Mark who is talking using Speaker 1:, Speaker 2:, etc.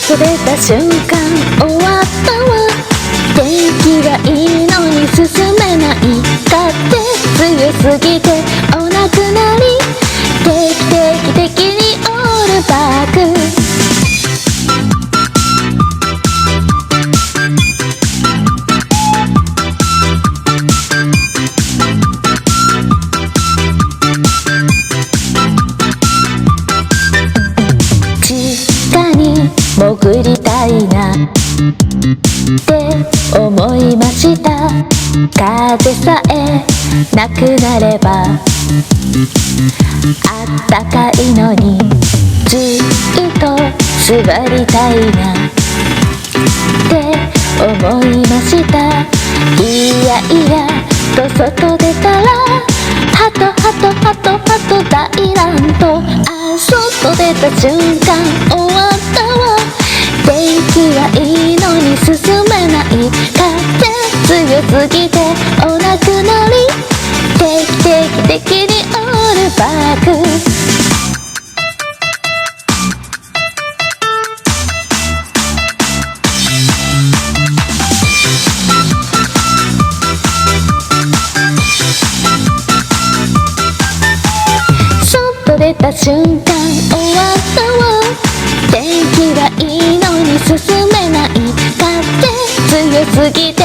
Speaker 1: 外出た瞬間終わったわ。天気がいいのに進めない。風強すぎてお亡くなり。定期的にオールバック。潜りたいなって思いました。風さえなくなればあったかいのに、ずっと座りたいなって思いました。いやいやと外出たらハト大乱闘。外出た瞬間終わったわ。天気はいいのに進めない。風強すぎてお亡くなり。定期的にオールバック。出た瞬間終わったわ。天気がいいのに進めない。風強すぎて